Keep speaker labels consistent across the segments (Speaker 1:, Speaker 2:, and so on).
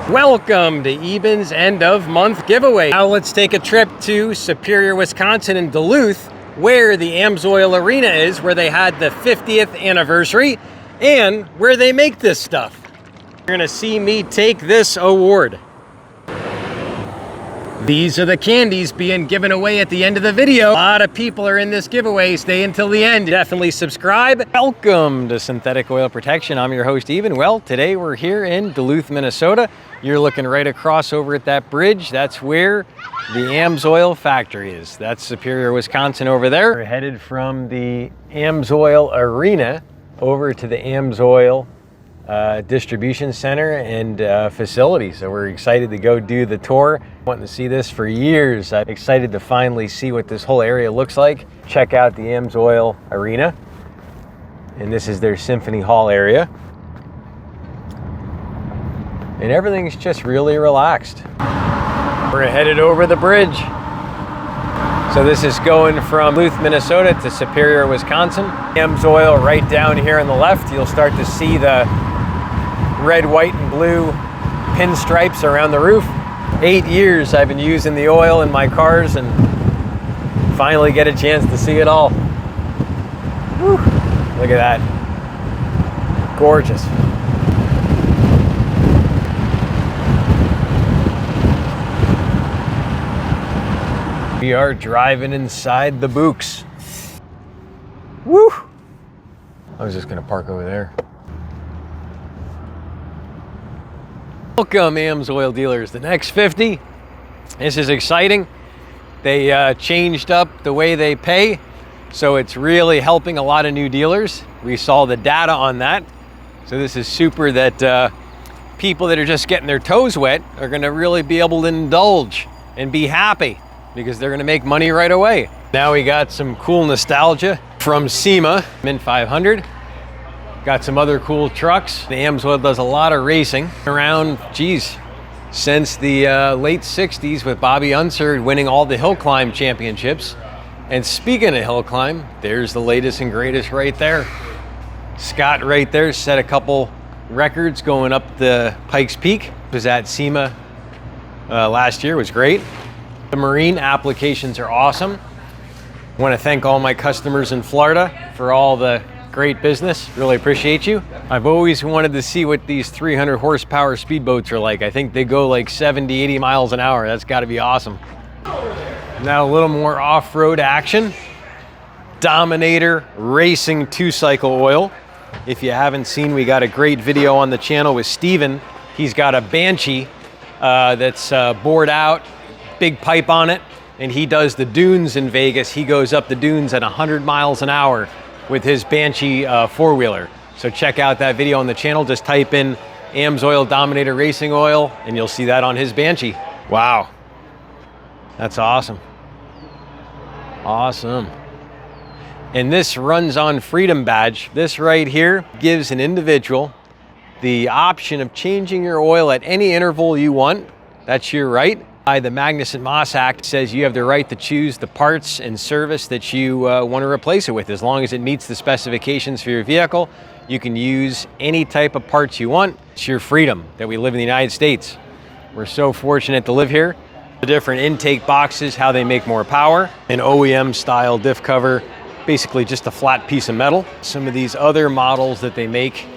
Speaker 1: Welcome to Eben's end of month giveaway. Now let's take a trip to Superior, Wisconsin in Duluth, where the AMSOIL Arena is, where they had the 50th anniversary and where they make this stuff. You're gonna see me take this award. These are the candies being given away at the end of the video. A lot of people are in this giveaway. Stay until the end. Definitely subscribe. Welcome to Synthetic Oil Protection. I'm your host, Eben. Well, today we're here in Duluth, Minnesota. You're looking right across over at that bridge. That's where the AMSOIL factory is. That's Superior, Wisconsin over there. We're headed from the AMSOIL Arena over to the AMSOIL distribution center and facility. So we're excited to go do the tour. Wanting to see this for years. I'm excited to finally see what this whole area looks like. Check out the AMSOIL Arena. And this is their Symphony Hall area. And everything's just really relaxed. We're headed over the bridge. So this is going from Duluth, Minnesota to Superior, Wisconsin. AMSOIL right down here on the left. You'll start to see the red, white, and blue pinstripes around the roof. 8 years I've been using the oil in my cars and finally get a chance to see it all. Whew. Look at that. Gorgeous. We are driving inside the Books. Woo! I was just gonna park over there. Welcome, AMSOIL dealers. The next 50. This is exciting. They changed up the way they pay, so it's really helping a lot of new dealers. We saw the data on that. So this is super that people that are just getting their toes wet are gonna really be able to indulge and be happy because they're gonna make money right away. Now we got some cool nostalgia from SEMA, Mint 500. Got some other cool trucks. The AMSOIL does a lot of racing around, geez, since the late 60s with Bobby Unser winning all the hill climb championships. And speaking of hill climb, there's the latest and greatest right there. Scott right there set a couple records going up the Pikes Peak. Was at SEMA last year, was great. The marine applications are awesome. I want to thank all my customers in Florida for all the great business. Really appreciate you. I've always wanted to see what these 300 horsepower speedboats are like. I think they go like 70, 80 miles an hour. That's got to be awesome. Now a little more off-road action. Dominator Racing 2-cycle oil. If you haven't seen, we got a great video on the channel with Steven. He's got a Banshee that's bored out, big pipe on it, and he does the dunes in Vegas. He goes up the dunes at 100 miles an hour with his Banshee four-wheeler. So check out that video on the channel. Just type in AMSOIL Dominator Racing Oil and you'll see that on his Banshee. Wow, that's awesome. Awesome. And this runs on Freedom Badge. This right here gives an individual the option of changing your oil at any interval you want. That's your right. The Magnuson-Moss Act says you have the right to choose the parts and service that you want to replace it with. As long as it meets the specifications for your vehicle, you can use any type of parts you want. It's your freedom that we live in the United States. We're so fortunate to live here. The different intake boxes, how they make more power, an OEM style diff cover, basically just a flat piece of metal. Some of these other models that they make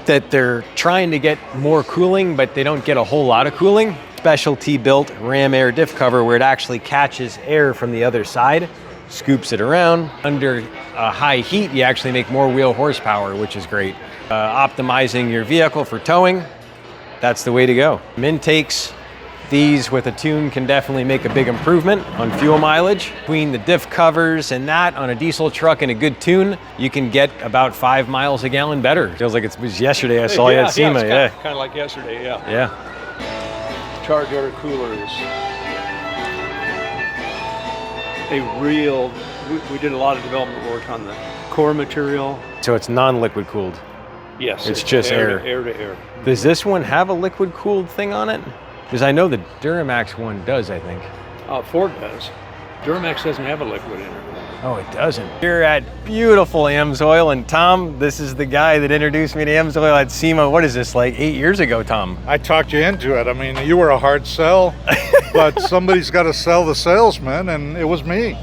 Speaker 1: that they're trying to get more cooling, but they don't get a whole lot of cooling. Specialty built ram air diff cover where it actually catches air from the other side, scoops it around. Under high heat, you actually make more wheel horsepower, which is great. Optimizing your vehicle for towing, that's the way to go. Intakes, these with a tune can definitely make a big improvement on fuel mileage. Between the diff covers and that on a diesel truck and a good tune, you can get about 5 miles a gallon better. Feels like it was yesterday I saw you at SEMA.
Speaker 2: Yeah, kind of like yesterday, yeah.
Speaker 1: Yeah.
Speaker 2: Charge air cooler is a real, we did a lot of development work on the core material.
Speaker 1: So it's non-liquid cooled?
Speaker 2: Yes.
Speaker 1: It's just air.
Speaker 2: Air to air.
Speaker 1: Does this one have a liquid cooled thing on it? Because I know the Duramax one does, I think.
Speaker 2: Ford does. Duramax doesn't have a liquid in it.
Speaker 1: Oh, it doesn't. Here at beautiful AMSOIL, and Tom, this is the guy that introduced me to AMSOIL at SEMA. What is this, like 8 years ago, Tom?
Speaker 3: I talked you into it. I mean, you were a hard sell, but somebody's got to sell the salesman, and it was me.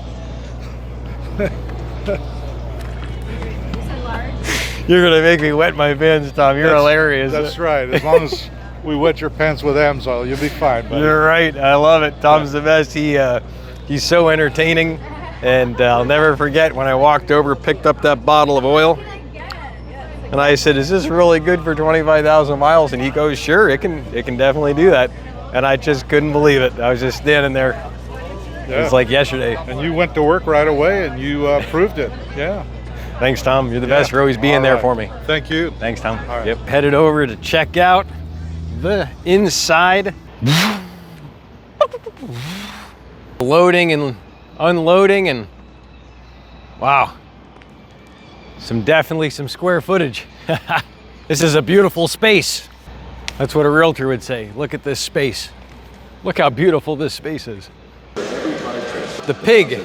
Speaker 1: You're gonna make me wet my pants, Tom. You're hilarious.
Speaker 3: That's right. As long as we wet your pants with AMSOIL, you'll be fine, buddy.
Speaker 1: You're right. I love it. Tom's the best. He's so entertaining. And I'll never forget when I walked over, picked up that bottle of oil, and I said, "Is this really good for 25,000 miles?" And he goes, "Sure, it can definitely do that." And I just couldn't believe it. I was just standing there.
Speaker 3: Yeah.
Speaker 1: It was like yesterday.
Speaker 3: And you went to work right away, and you proved it. Yeah.
Speaker 1: Thanks, Tom. You're the best for always being there for me.
Speaker 3: Thank you.
Speaker 1: Thanks, Tom.
Speaker 3: All right.
Speaker 1: Yep. Headed over to check out the inside. Loading and unloading, and wow, definitely some square footage. This is a beautiful space. That's what a realtor would say. Look at this space. Look how beautiful this space is. The pig,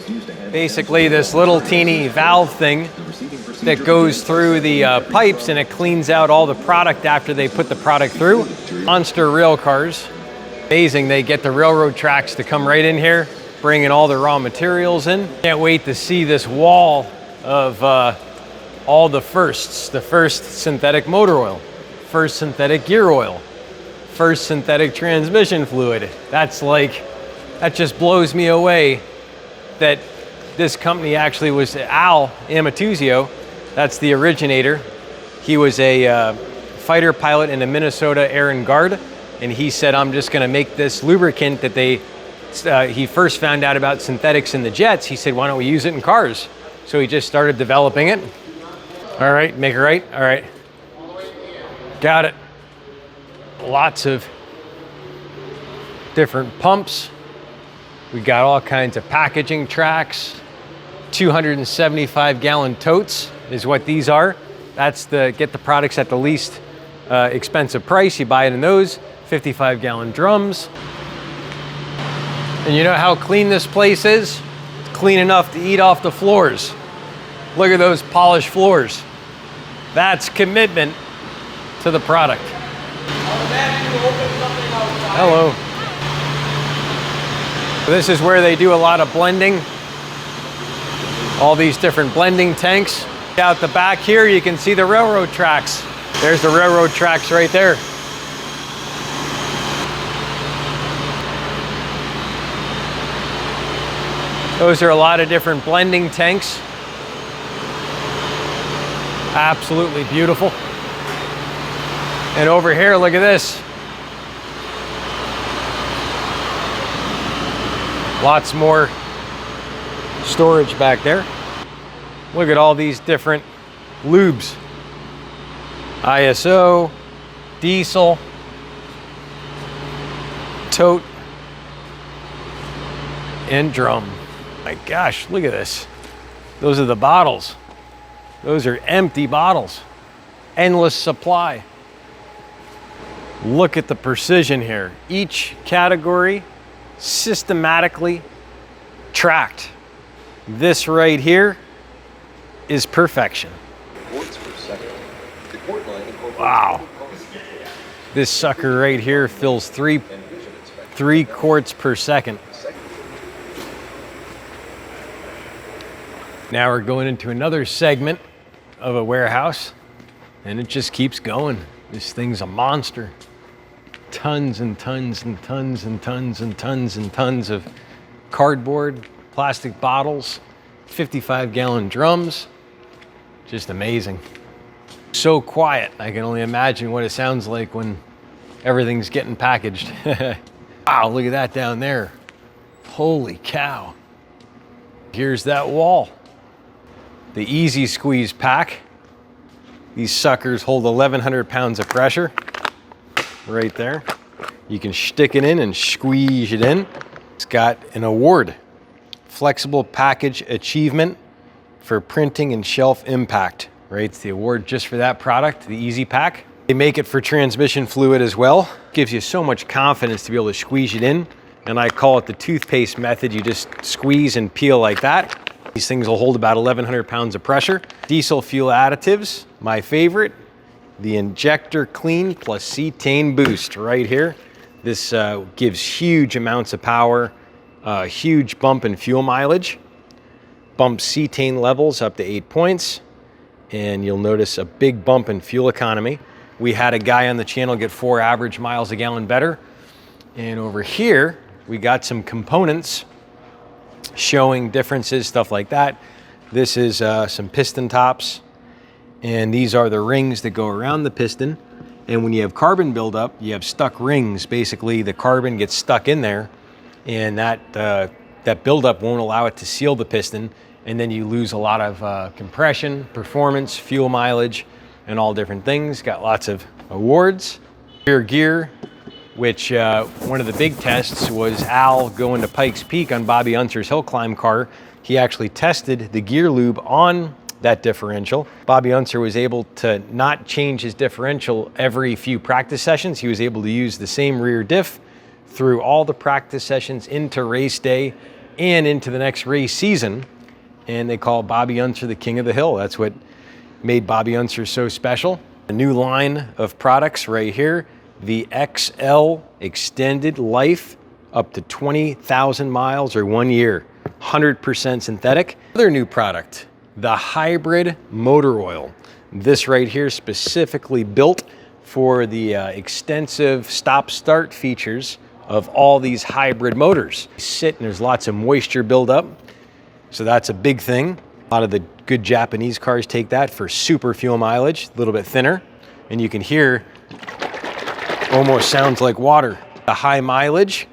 Speaker 1: basically this little teeny valve thing that goes through the pipes, and it cleans out all the product after they put the product through. Monster rail cars. Amazing, they get the railroad tracks to come right in here, bringing all the raw materials in. Can't wait to see this wall of all the firsts. The first synthetic motor oil, first synthetic gear oil, first synthetic transmission fluid. That just blows me away that this company actually was Al Amatuzio. That's the originator. He was a fighter pilot in the Minnesota Air and Guard, and he said, "I'm just gonna make this lubricant that he first found out about synthetics in the jets." He said, "Why don't we use it in cars?" So he just started developing it. All right, make it right. All right. Got it. Lots of different pumps. We got all kinds of packaging tracks. 275-gallon totes is what these are. That's get the products at the least expensive price. You buy it in those. 55-gallon drums. And you know how clean this place is? It's clean enough to eat off the floors. Look at those polished floors. That's commitment to the product. Hello. This is where they do a lot of blending. All these different blending tanks. Out the back here, you can see the railroad tracks. There's the railroad tracks right there. Those are a lot of different blending tanks. Absolutely beautiful. And over here, look at this. Lots more storage back there. Look at all these different lubes. ISO, diesel, tote, and drum. My gosh, look at this. Those are the bottles. Those are empty bottles. Endless supply. Look at the precision here. Each category systematically tracked. This right here is perfection. Wow. This sucker right here fills three quarts per second. Now we're going into another segment of a warehouse, and it just keeps going. This thing's a monster. Tons and tons and tons and tons and tons and tons of cardboard, plastic bottles, 55-gallon drums. Just amazing. So quiet. I can only imagine what it sounds like when everything's getting packaged. Wow, look at that down there. Holy cow. Here's that wall. The Easy Squeeze pack. These suckers hold 1,100 pounds of pressure right there. You can stick it in and squeeze it in. It's got an award, Flexible Package Achievement for Printing and Shelf Impact, right? It's the award just for that product, the Easy Pack. They make it for transmission fluid as well. Gives you so much confidence to be able to squeeze it in. And I call it the toothpaste method. You just squeeze and peel like that. These things will hold about 1,100 pounds of pressure. Diesel fuel additives, my favorite, the injector clean plus cetane boost right here. This gives huge amounts of power, huge bump in fuel mileage, bumps cetane levels up to 8 points, and you'll notice a big bump in fuel economy. We had a guy on the channel get 4 average miles a gallon better. And over here, we got some components showing differences, stuff like that. This is some piston tops, and these are the rings that go around the piston. And when you have carbon buildup, you have stuck rings. Basically, the carbon gets stuck in there, and that buildup won't allow it to seal the piston, and then you lose a lot of compression, performance, fuel mileage, and all different things. Got lots of awards. Rear gear, which one of the big tests was Al going to Pikes Peak on Bobby Unser's hill climb car. He actually tested the gear lube on that differential. Bobby Unser was able to not change his differential every few practice sessions. He was able to use the same rear diff through all the practice sessions into race day and into the next race season. And they call Bobby Unser the king of the hill. That's what made Bobby Unser so special. A new line of products right here, the XL Extended Life, up to 20,000 miles or 1 year, 100% synthetic. Another new product, the hybrid motor oil. This right here specifically built for the extensive stop-start features of all these hybrid motors. You sit and there's lots of moisture buildup, so that's a big thing. A lot of the good Japanese cars take that for super fuel mileage, a little bit thinner, and you can hear almost sounds like water. The high mileage,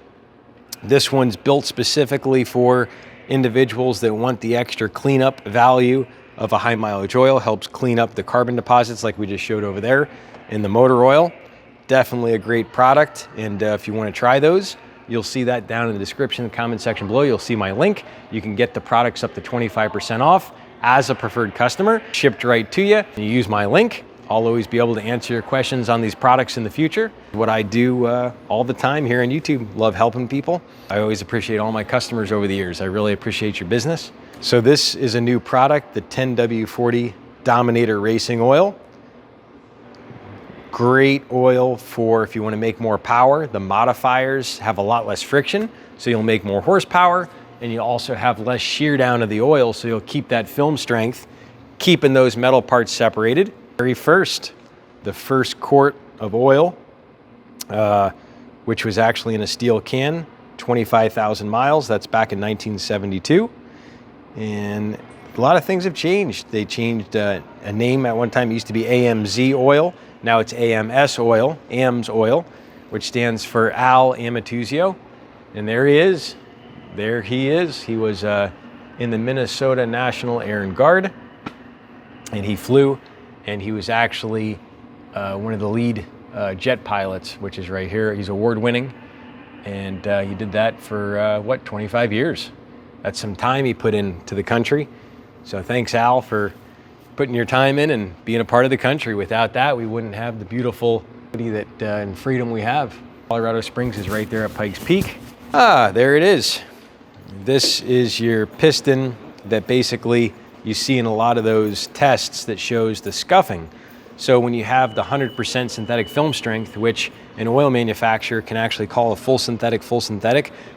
Speaker 1: this one's built specifically for individuals that want the extra cleanup value of a high mileage oil. Helps clean up the carbon deposits like we just showed over there in the motor oil. Definitely a great product, and if you want to try those, you'll see that down in the description, the comment section below. You'll see my link. You can get the products up to 25% off as a preferred customer, shipped right to you. You use my link. I'll always be able to answer your questions on these products in the future. What I do all the time here on YouTube, love helping people. I always appreciate all my customers over the years. I really appreciate your business. So this is a new product, the 10W40 Dominator Racing Oil. Great oil for if you want to make more power. The modifiers have a lot less friction, so you'll make more horsepower, and you also have less shear down of the oil, so you'll keep that film strength, keeping those metal parts separated. The first quart of oil, which was actually in a steel can, 25,000 miles. That's back in 1972. And a lot of things have changed. They changed a name at one time. It used to be AMZ oil. Now it's AMS oil, AMSOIL, which stands for Al Amatuzio. And there he is. There he is. He was in the Minnesota National Air and Guard, and he flew, and he was actually one of the lead jet pilots, which is right here. He's award-winning, and he did that for, 25 years. That's some time he put into the country. So thanks, Al, for putting your time in and being a part of the country. Without that, we wouldn't have the beautiful city that and freedom we have. Colorado Springs is right there at Pikes Peak. There it is. This is your piston that basically you see in a lot of those tests that shows the scuffing. So when you have the 100% synthetic film strength, which an oil manufacturer can actually call a full synthetic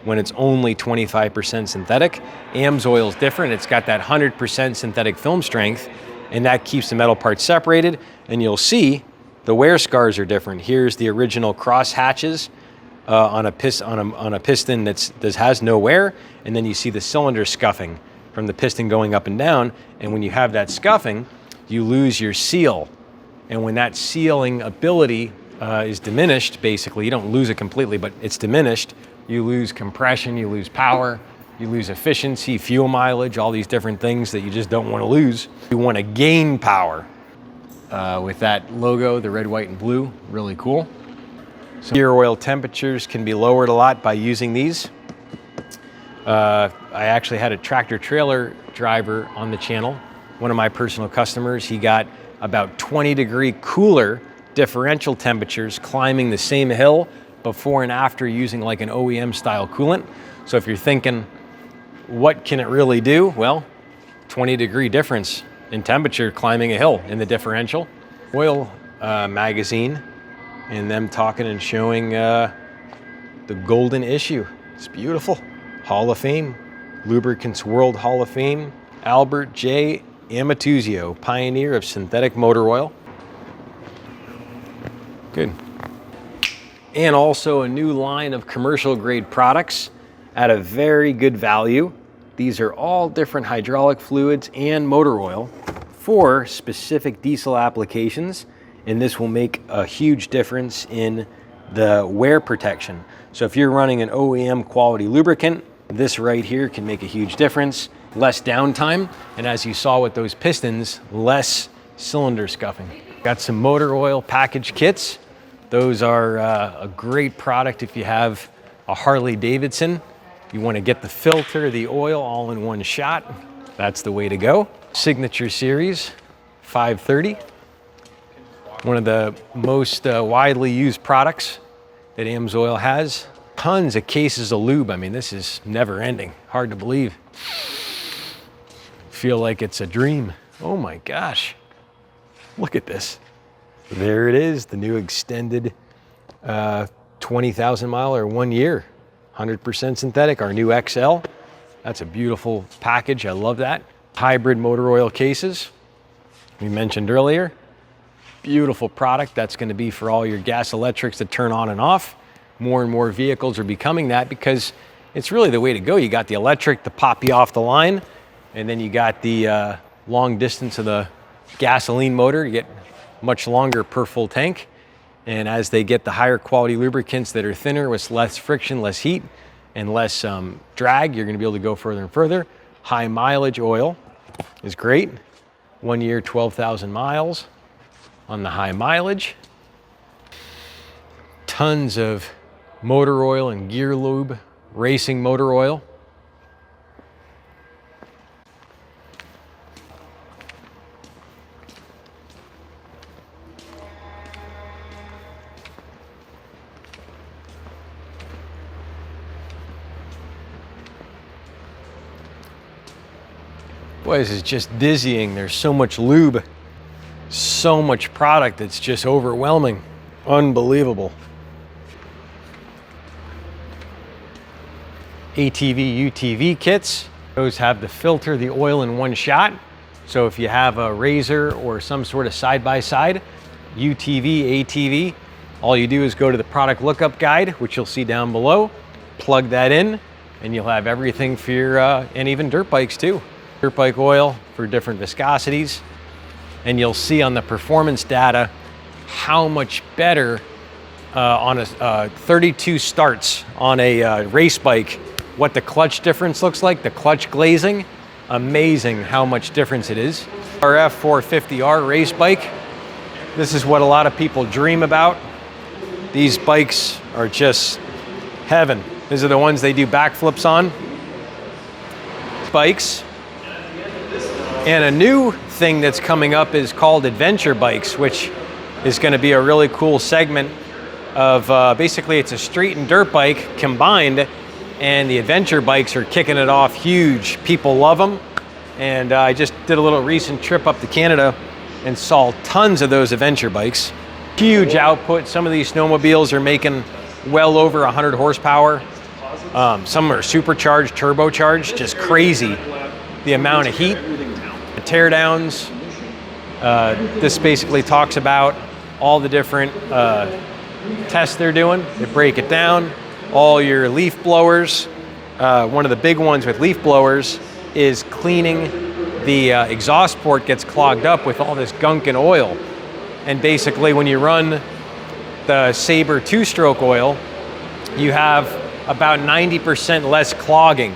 Speaker 1: when it's only 25% synthetic, AMSOIL is different. It's got that 100% synthetic film strength, and that keeps the metal parts separated. And you'll see the wear scars are different. Here's the original cross hatches on a piston that has no wear, and then you see the cylinder scuffing from the piston going up and down. And when you have that scuffing, you lose your seal. And when that sealing ability is diminished, basically, you don't lose it completely, but it's diminished, you lose compression, you lose power, you lose efficiency, fuel mileage, all these different things that you just don't want to lose. You want to gain power with that logo, the red, white, and blue, really cool. So gear oil temperatures can be lowered a lot by using these. I actually had a tractor trailer driver on the channel, one of my personal customers. He got about 20-degree cooler differential temperatures climbing the same hill before and after using like an OEM style coolant. So if you're thinking, what can it really do? Well, 20-degree difference in temperature climbing a hill in the differential. Oil magazine, and them talking and showing the golden issue. It's beautiful. Hall of Fame, Lubricants World Hall of Fame, Albert J. Amatuzio, pioneer of synthetic motor oil. Good. And also a new line of commercial grade products at a very good value. These are all different hydraulic fluids and motor oil for specific diesel applications, and this will make a huge difference in the wear protection. So if you're running an OEM quality lubricant, this right here can make a huge difference. Less downtime, and as you saw with those pistons, less cylinder scuffing. Got some motor oil package kits. Those are a great product if you have a Harley Davidson. You want to get the filter, the oil all in one shot. That's the way to go. Signature Series 530. One of the most widely used products that AMSOIL has. Tons of cases of lube. I mean, this is never ending. Hard to believe. Feel like it's a dream. Oh my gosh. Look at this. There it is, the new extended 20,000 mile or 1 year, 100% synthetic, our new XL. That's a beautiful package, I love that. Hybrid motor oil cases, we mentioned earlier. Beautiful product, that's gonna be for all your gas electrics that turn on and off. More and more vehicles are becoming that because it's really the way to go. You got the electric to pop you off the line, and then you got the long distance of the gasoline motor. You get much longer per full tank. And as they get the higher quality lubricants that are thinner with less friction, less heat, and less drag, you're gonna be able to go further and further. High mileage oil is great. 1 year, 12,000 miles on the high mileage. Tons of motor oil and gear lube, racing motor oil. Boy, this is just dizzying. There's so much lube, so much product. It's just overwhelming. Unbelievable. ATV, UTV kits. Those have the filter, the oil in one shot. So if you have a razor or some sort of side-by-side, UTV, ATV, all you do is go to the product lookup guide, which you'll see down below, plug that in, and you'll have everything for your, and even dirt bikes too. Dirt bike oil for different viscosities. And you'll see on the performance data how much better on a 32 starts on a race bike, what the clutch difference looks like, the clutch glazing. Amazing how much difference it is. RF 450R race bike. This is what a lot of people dream about. These bikes are just heaven. These are the ones they do backflips on. Bikes. And a new thing that's coming up is called adventure bikes, which is going to be a really cool segment of basically it's a street and dirt bike combined, and the adventure bikes are kicking it off huge. People love them. And I just did a little recent trip up to Canada and saw tons of those adventure bikes. Huge output. Some of these snowmobiles are making well over 100 horsepower. Some are supercharged, turbocharged, just crazy. The amount of heat. Teardowns. This basically talks about all the different tests they're doing. They break it down. All your leaf blowers. One of the big ones with leaf blowers is cleaning the exhaust port gets clogged up with all this gunk and oil. And basically when you run the Sabre 2-stroke oil, you have about 90% less clogging.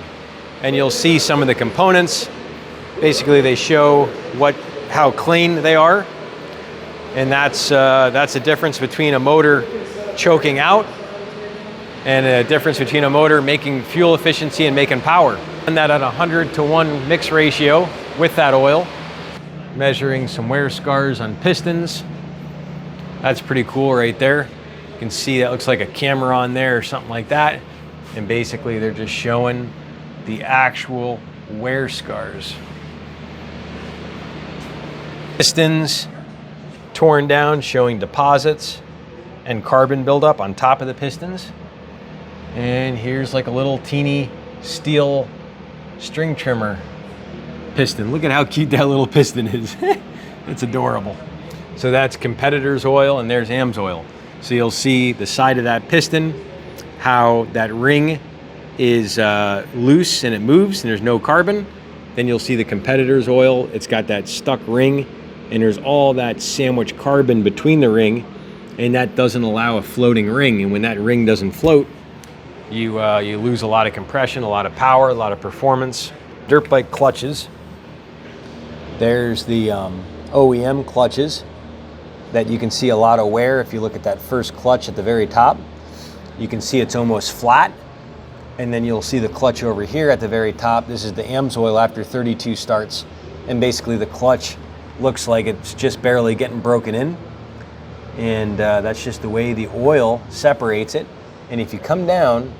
Speaker 1: And you'll see some of the components. Basically, they show how clean they are, and that's the difference between a motor choking out and a difference between a motor making fuel efficiency and making power. And that at 100-to-1 mix ratio with that oil. Measuring some wear scars on pistons. That's pretty cool right there. You can see that looks like a camera on there or something like that. And basically, they're just showing the actual wear scars. Pistons torn down, showing deposits and carbon buildup on top of the pistons. And here's like a little teeny steel string trimmer piston. Look at how cute that little piston is. It's adorable. So that's competitor's oil, and there's AMSOIL. So you'll see the side of that piston, how that ring is loose and it moves and there's no carbon. Then you'll see the competitor's oil. It's got that stuck ring, and there's all that sandwich carbon between the ring, and that doesn't allow a floating ring. And when that ring doesn't float, you lose a lot of compression, a lot of power, a lot of performance. Dirt bike clutches. There's the OEM clutches that you can see a lot of wear. If you look at that first clutch at the very top, you can see it's almost flat. And then you'll see the clutch over here at the very top. This is the AMSOIL after 32 starts. And basically the clutch looks like it's just barely getting broken in. And that's just the way the oil separates it. And if you come down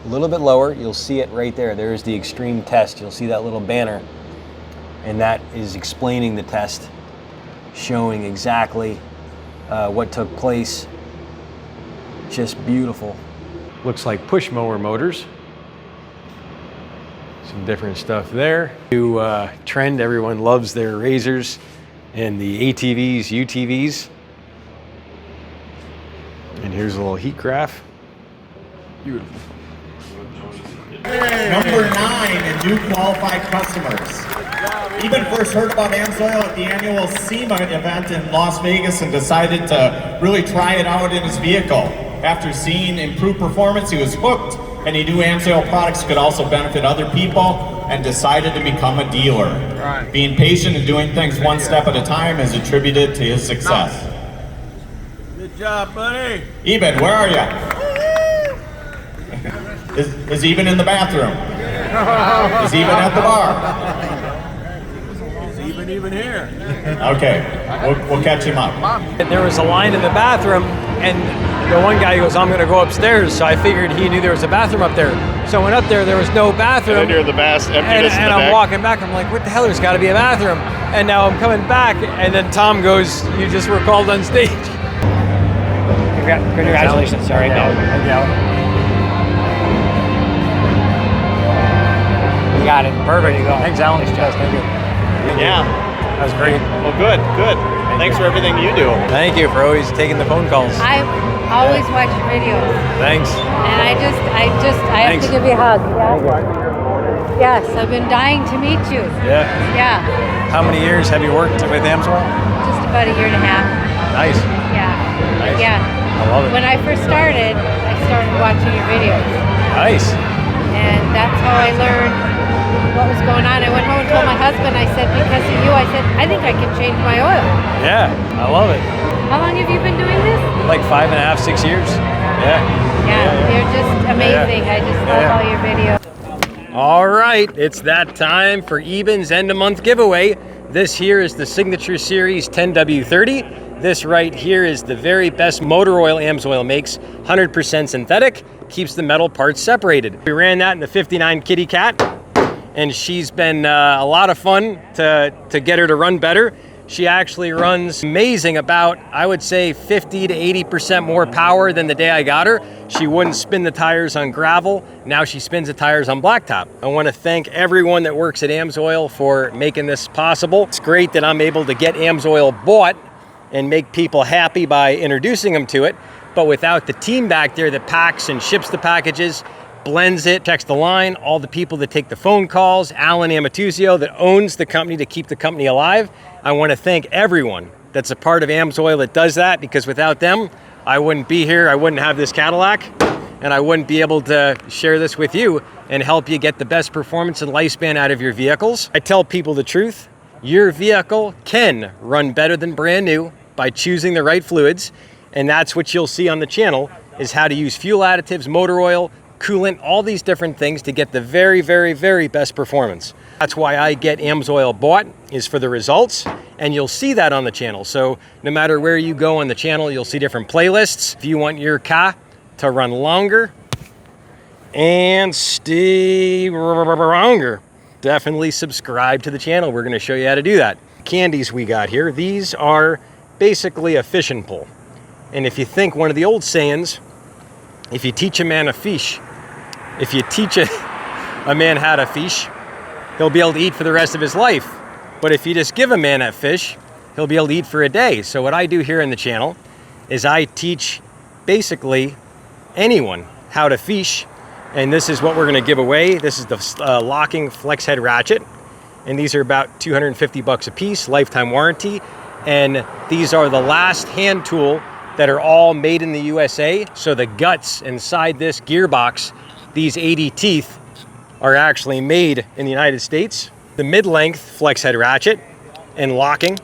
Speaker 1: a little bit lower, you'll see it right there. There's the extreme test. You'll see that little banner. And that is explaining the test, showing exactly what took place. Just beautiful. Looks like push mower motors. Some different stuff there. New trend, everyone loves their razors and the ATVs, UTVs. And here's a little heat graph. Beautiful.
Speaker 4: Number 9 in new qualified customers. Eben first heard about AMSOIL at the annual SEMA event in Las Vegas and decided to really try it out in his vehicle. After seeing improved performance, he was hooked, and he knew AMSOIL products could also benefit other people, and decided to become a dealer. Right. Being patient and doing things one step at a time is attributed to his success.
Speaker 5: Good job, buddy.
Speaker 4: Eben, where are you? Is Eben in the bathroom? Is Eben at the bar?
Speaker 5: Even here.
Speaker 4: Okay, we'll catch him up.
Speaker 1: There was a line in the bathroom, and the one guy goes, I'm gonna go upstairs. So I figured he knew there was a bathroom up there. So I went up there was no bathroom.
Speaker 6: And then you're the emptiness
Speaker 1: and I'm walking back, I'm like, what the hell, there's gotta be a bathroom. And now I'm coming back, and then Tom goes, you just were called on stage.
Speaker 7: Congratulations, sorry. You got it.
Speaker 1: Perfect.
Speaker 7: There you go.
Speaker 1: Thanks, Alan.
Speaker 7: Nice job.
Speaker 1: Thank you.
Speaker 6: Yeah.
Speaker 1: That was great.
Speaker 6: Well, good. Thanks for everything you do.
Speaker 1: Thank you for always taking the phone calls.
Speaker 8: I always watch your videos,
Speaker 1: Thanks.
Speaker 8: and I have
Speaker 1: Thanks.
Speaker 8: to give you a hug. Yeah. Yes, I've been dying to meet you.
Speaker 1: Yeah.
Speaker 8: Yeah,
Speaker 1: How many years have you worked with AMSOIL?
Speaker 8: just about a year and a half.
Speaker 1: Nice.
Speaker 8: Yeah.
Speaker 1: Nice.
Speaker 8: Yeah.
Speaker 1: I love it.
Speaker 8: When I first started, I started watching your videos,
Speaker 1: Nice.
Speaker 8: and that's how I learned what was going on. I went home and told my husband, I said, because of you, I said, I think I can change my oil.
Speaker 1: Yeah, I love it.
Speaker 8: How long have you been doing this?
Speaker 1: Like 5.5, 6 years. Yeah.
Speaker 8: Yeah, you're just amazing. I just love
Speaker 1: Yeah.
Speaker 8: all your videos.
Speaker 1: All right, it's that time for Eben's end of month giveaway. This here is the Signature Series 10W30. This right here is the very best motor oil AMSOIL makes, 100% synthetic, keeps the metal parts separated. We ran that in the 59 Kitty Cat, and she's been a lot of fun to get her to run better. She actually runs amazing, about, I would say, 50 to 80% more power than the day I got her. She wouldn't spin the tires on gravel. Now she spins the tires on blacktop. I want to thank everyone that works at AMSOIL for making this possible. It's great that I'm able to get AMSOIL bought and make people happy by introducing them to it. But without the team back there that packs and ships the packages, blends it, checks the line, all the people that take the phone calls, Alan Amatuzio that owns the company to keep the company alive, I want to thank everyone that's a part of AMSOIL that does that, because without them, I wouldn't be here, I wouldn't have this Cadillac, and I wouldn't be able to share this with you and help you get the best performance and lifespan out of your vehicles. I tell people the truth, your vehicle can run better than brand new by choosing the right fluids, and that's what you'll see on the channel, is how to use fuel additives, motor oil, coolant, all these different things to get the very, very, very best performance. That's why I get AMSOIL bought, is for the results, and you'll see that on the channel. So no matter where you go on the channel, you'll see different playlists. If you want your car to run longer and stay longer, definitely subscribe to the channel. We're gonna show you how to do that. candies we got here. These are basically a fishing pole. And if you think one of the old sayings, if you teach a man a fish, if you teach a man how to fish, he'll be able to eat for the rest of his life. But if you just give a man that fish, he'll be able to eat for a day. So what I do here in the channel is I teach basically anyone how to fish. And this is what we're going to give away. This is the locking flex head ratchet. And these are about 250 bucks a piece, lifetime warranty. And these are the last hand tool that are all made in the USA. So the guts inside this gearbox, these 80 teeth, are actually made in the United States. The mid-length flex head ratchet and locking,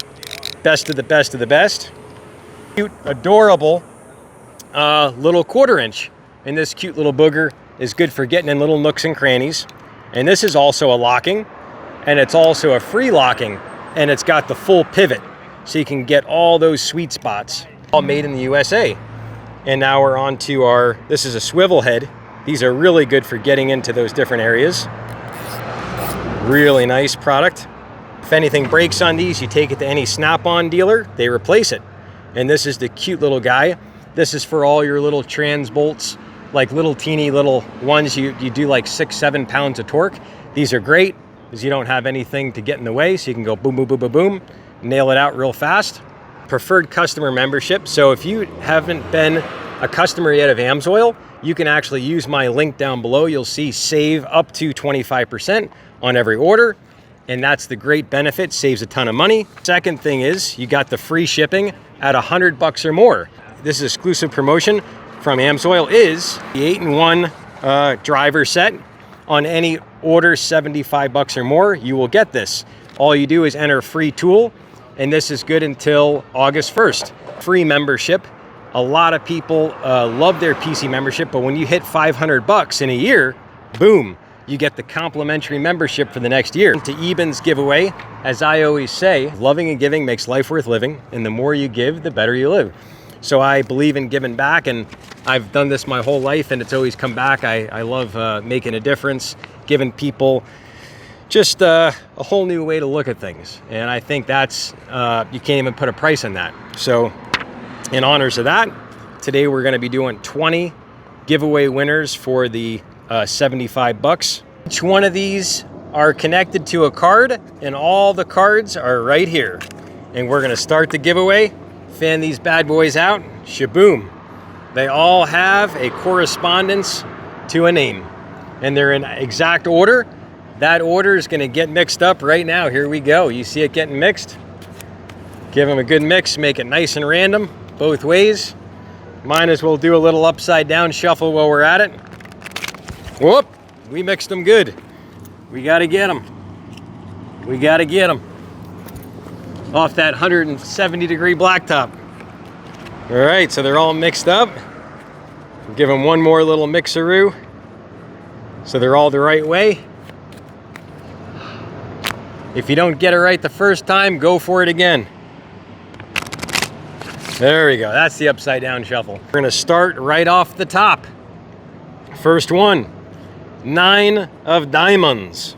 Speaker 1: best of the best of the best. Cute, adorable little 1/4 inch. And this cute little booger is good for getting in little nooks and crannies. And this is also a locking, and it's also a free locking, and it's got the full pivot, so you can get all those sweet spots, all made in the USA. And now we're on to our, this is a swivel head. These are really good for getting into those different areas. Really nice product. If anything breaks on these, you take it to any Snap-on dealer, they replace it. And this is the cute little guy. This is for all your little trans bolts, like little teeny little ones. You do like 6-7 pounds of torque. These are great because you don't have anything to get in the way, so you can go boom, boom, boom, boom, boom, nail it out real fast. Preferred customer membership. So if you haven't been a customer yet of AMSOIL, you can actually use my link down below. You'll see save up to 25% on every order. And that's the great benefit, saves a ton of money. Second thing is you got the free shipping at 100 bucks or more. This is exclusive promotion from AMSOIL is the 8-in-1 driver set. On any order 75 bucks or more, you will get this. All you do is enter free tool, and this is good until August 1st. Free membership. A lot of people love their PC membership, but when you hit 500 bucks in a year, boom, you get the complimentary membership for the next year. To Eben's giveaway, as I always say, loving and giving makes life worth living, and the more you give, the better you live. So I believe in giving back, and I've done this my whole life, and it's always come back. I love making a difference, giving people just a whole new way to look at things. And I think that's, you can't even put a price on that. So in honors of that, today we're gonna be doing 20 giveaway winners for the 75 bucks. Each one of these are connected to a card, and all the cards are right here. And we're gonna start the giveaway, fan these bad boys out, shaboom. They all have a correspondence to a name, and they're in exact order. That order is gonna get mixed up right now. Here we go. You see it getting mixed? Give them a good mix, make it nice and random, both ways. Might as well do a little upside down shuffle while we're at it. Whoop, we mixed them good. We gotta get them. We gotta get them off that 170-degree blacktop. All right, so they're all mixed up. Give them one more little mixeroo so they're all the right way. If you don't get it right the first time, go for it again. There we go, that's the upside down shuffle. We're gonna start right off the top. First one, 9 of diamonds.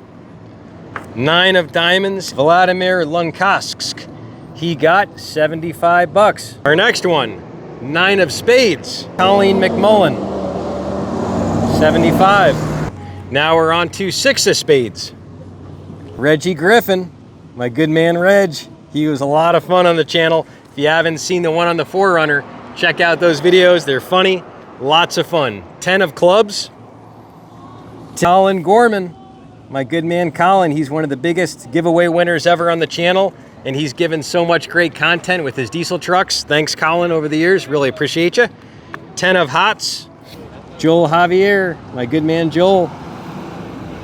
Speaker 1: 9 of diamonds, Vladimir Lunkowsk. He got 75 bucks. Our next one, 9 of spades, Colleen McMullen, 75. Now we're on to 6 of spades. Reggie Griffin, my good man Reg. He was a lot of fun on the channel. If you haven't seen the one on the Forerunner, check out those videos. They're funny, lots of fun. 10 of clubs. Colin Gorman, my good man Colin. He's one of the biggest giveaway winners ever on the channel, and he's given so much great content with his diesel trucks. Thanks, Colin, over the years. Really appreciate you. 10 of hots. Joel Javier, my good man Joel,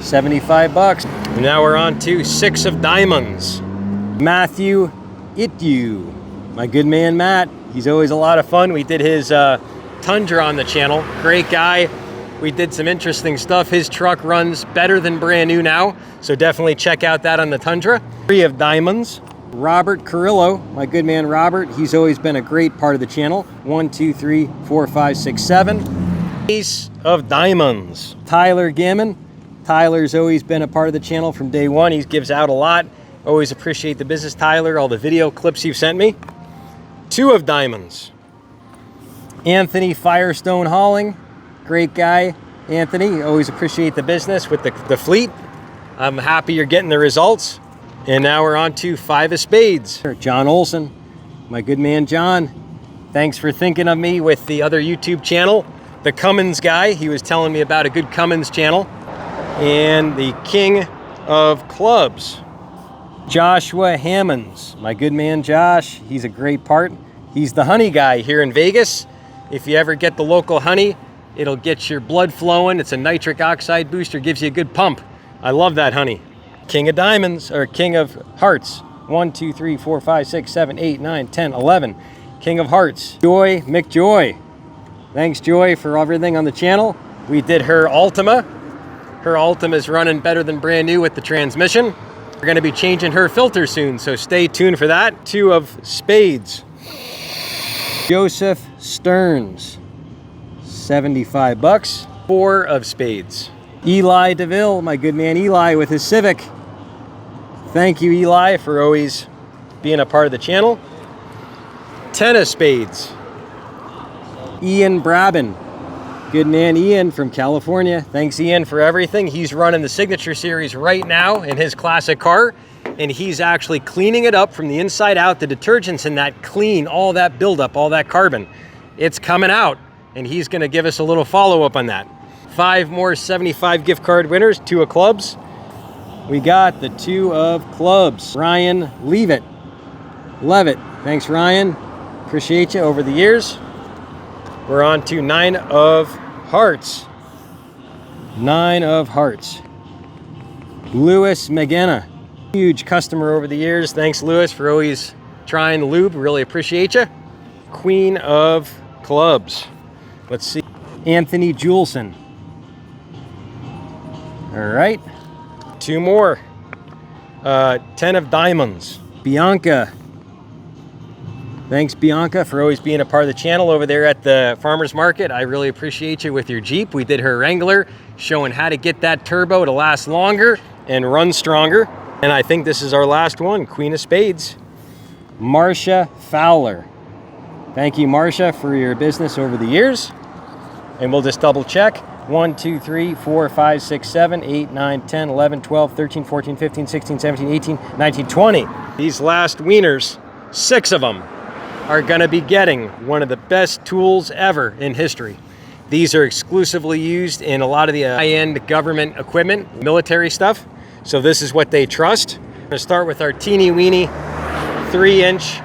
Speaker 1: 75 bucks. And now we're on to 6 of diamonds. Matthew Ityu, my good man Matt. He's always a lot of fun. We did his Tundra on the channel. Great guy. We did some interesting stuff. His truck runs better than brand new now, so definitely check out that on the Tundra. 3 of diamonds. Robert Carrillo, my good man Robert. He's always been a great part of the channel. 1, 2, 3, 4, 5, 6, 7. Ace of diamonds. Tyler Gammon. Tyler's always been a part of the channel from day one. He gives out a lot, Always appreciate the business, Tyler, all the video clips you've sent me. 2 of Diamonds. Anthony Firestone Hauling, great guy. Anthony, always appreciate the business with the fleet. I'm happy you're getting the results. And now we're on to 5 of Spades. John Olson, my good man John. Thanks for thinking of me with the other YouTube channel. The Cummins guy, he was telling me about a good Cummins channel. And the King of Clubs, Joshua Hammonds, my good man Josh. He's a great part. He's the honey guy here in Vegas. If you ever get the local honey, it'll get your blood flowing. It's a nitric oxide booster, gives you a good pump. I love that honey. King of Diamonds, or King of Hearts. 1, 2, 3, 4, 5, 6, 7, 8, 9, 10, 11. King of Hearts, Joy McJoy. Thanks, Joy, for everything on the channel. We did her Altima. Her Altima is running better than brand new with the transmission. We're gonna be changing her filter soon, so stay tuned for that. 2 of Spades. Joseph Stearns, 75 bucks. 4 of Spades. Eli DeVille, my good man Eli with his Civic. Thank you, Eli, for always being a part of the channel. 10 of Spades. Ian Brabin, good man Ian from California. Thanks, Ian, for everything. He's running the Signature Series right now in his classic car, and he's actually cleaning it up from the inside out. The detergents in that clean all that buildup, all that carbon. It's coming out, and he's gonna give us a little follow-up on that. 5 more 75 gift card winners, 2 of Clubs. We got the 2 of Clubs. Ryan Leavitt. Thanks, Ryan. Appreciate you over the years. We're on to 9 of Hearts. 9 of Hearts. Lewis McGenna. Huge customer over the years. Thanks, Lewis, for always trying the lube. Really appreciate you. Queen of Clubs. Let's see. Anthony Juleson. All right. 2 more. 10 of Diamonds. Bianca. Thanks, Bianca, for always being a part of the channel over there at the farmer's market. I really appreciate you with your Jeep. We did her Wrangler, showing how to get that turbo to last longer and run stronger. And I think this is our last one, Queen of Spades. Marcia Fowler. Thank you, Marcia, for your business over the years. And we'll just double check. 1, 2, 3, 4, 5, 6, 7, 8, 9, 10, 11, 12, 13, 14, 15, 16, 17, 18, 19, 20. These last wieners, 6 of them, are gonna be getting one of the best tools ever in history. These are exclusively used in a lot of the high-end government equipment, military stuff. So this is what they trust. I'm gonna start with our teeny weeny 3-inch,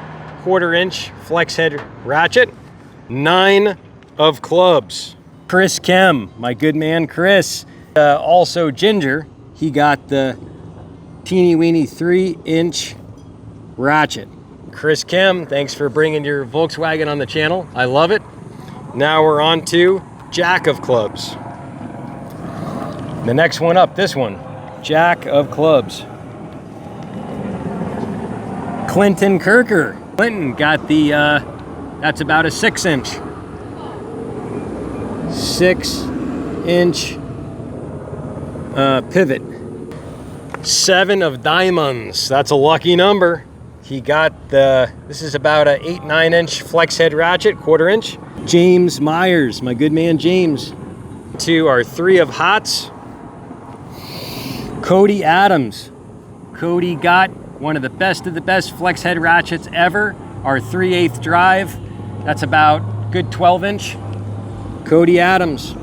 Speaker 1: 1/4-inch flex head ratchet. 9 of Clubs. Chris Kem, my good man Chris. Also Ginger, he got the teeny weeny 3-inch ratchet. Chris Kem, thanks for bringing your Volkswagen on the channel. I love it. Now we're on to Jack of Clubs. The next one up, this one, Jack of Clubs. Clinton Kirker. Clinton got the, that's about a 6-inch. 6-inch pivot. 7 of Diamonds. That's a lucky number. He got the, this is about a 8, 9-inch flex head ratchet, 1/4-inch. James Myers, my good man James. 2 are 3 of Hots. Cody Adams. Cody got one of the best flex head ratchets ever. Our 3/8 drive. That's about good 12-inch. Cody Adams.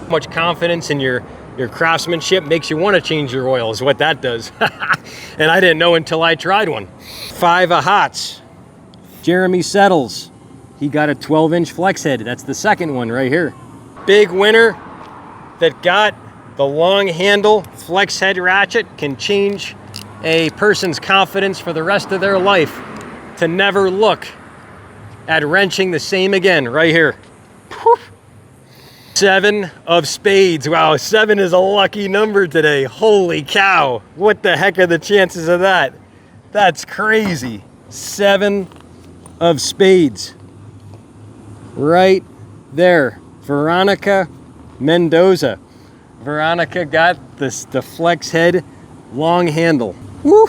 Speaker 1: Much confidence in your craftsmanship makes you want to change your oil is what that does. And I didn't know until I tried one. 5 of Hots. Jeremy Settles. He got a 12-inch flex head. That's the second one right here. Big winner that got the long handle flex head ratchet can change a person's confidence for the rest of their life to never look at wrenching the same again right here. Whew. 7 of Spades. Wow, 7 is a lucky number today. Holy cow. What the heck are the chances of that? That's crazy. 7 of Spades. Right there. Veronica Mendoza. Veronica got the flex head long handle. Woo!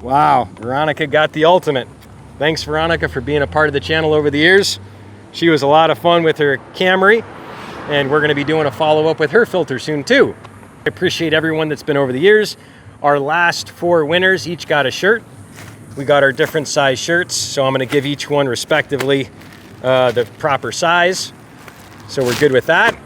Speaker 1: Wow, Veronica got the ultimate. Thanks, Veronica, for being a part of the channel over the years. She was a lot of fun with her Camry, and we're going to be doing a follow-up with her filter soon too. I appreciate everyone that's been over the years. Our last 4 winners each got a shirt. We got our different size shirts, so I'm going to give each one respectively the proper size. So we're good with that.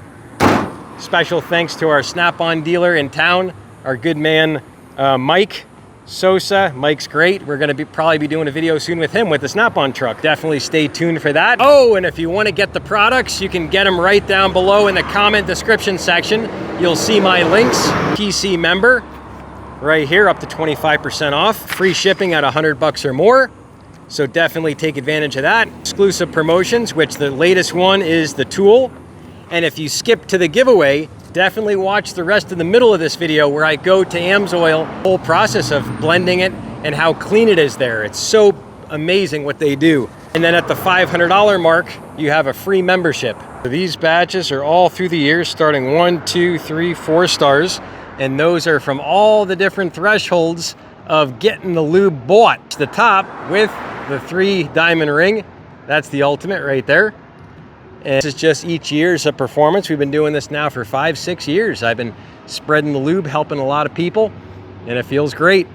Speaker 1: Special thanks to our Snap-on dealer in town, our good man Mike Sosa. Mike's great. We're going to probably be doing a video soon with him with the Snap-on truck. Definitely stay tuned for that. Oh, and if you want to get the products, you can get them right down below in the comment description section. You'll see my links. PC member right here, up to 25% off. Free shipping at $100 or more. So definitely take advantage of that. Exclusive promotions, which the latest one is the tool. And if you skip to the giveaway, definitely watch the rest of the middle of this video where I go to AMSOIL, whole process of blending it and how clean it is there. It's so amazing what they do. And then at the $500 mark, you have a free membership. These badges are all through the years, starting 1, 2, 3, 4 stars. And those are from all the different thresholds of getting the lube bought. The top with the 3 diamond ring, that's the ultimate right there. And this is just each year's of performance. We've been doing this now for 5, 6 years. I've been spreading the lube, helping a lot of people, and it feels great.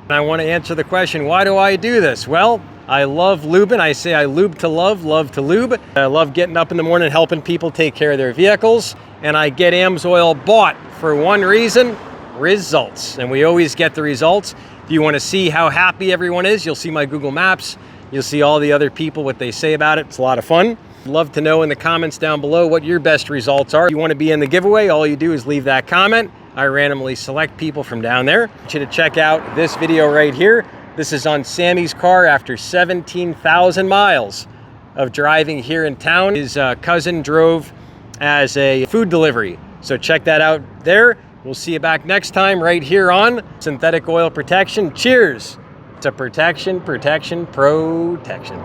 Speaker 1: And I want to answer the question, why do I do this? Well, I love lubing. I say I lube to love to lube. I love getting up in the morning, helping people take care of their vehicles. And I get AMSOIL bought for one reason, results. And we always get the results. If you want to see how happy everyone is, you'll see my Google Maps. You'll see all the other people, what they say about it. It's a lot of fun. Love to know in the comments down below what your best results are. If you want to be in the giveaway, all you do is leave that comment. I randomly select people from down there. I want you to check out this video right here. This is on Sammy's car after 17,000 miles of driving here in town. His cousin drove as a food delivery. So check that out there. We'll see you back next time right here on Synthetic Oil Protection. Cheers to protection, protection, protection.